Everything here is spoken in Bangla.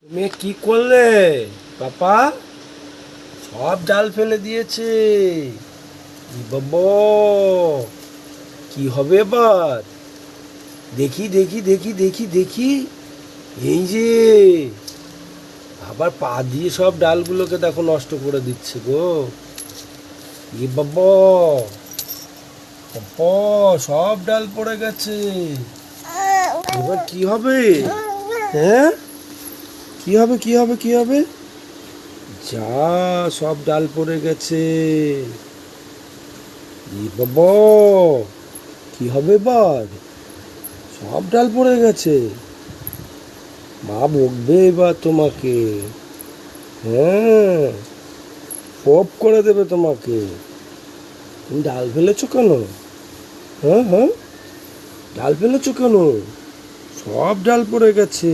তুমি কি করলে পাপা? সব ডাল ফেলে দিয়েছে। ই বাবা, কি হবে এবার? দেখি দেখি দেখি দেখি দেখি, এই যে আবার পা দিয়ে সব ডালগুলোকে দেখো নষ্ট করে দিচ্ছে গো। ই বাবা, বাবা, সব ডাল পড়ে গেছে। এবার কি হবে? হ্যাঁ, কি হবে কি হবে কি হবে? যা, সব ডাল পড়ে গেছে। ই বাবা, কি হবে এবার? সব ডাল পড়ে গেছে। মা বকবে এবার তোমাকে। হ্যাঁ, সব করে দেবে তোমাকে। তুমি ডাল ফেলেছো কেন? হ্যাঁ হ্যাঁ, ডাল ফেলেছো কেন? সব ডাল পড়ে গেছে।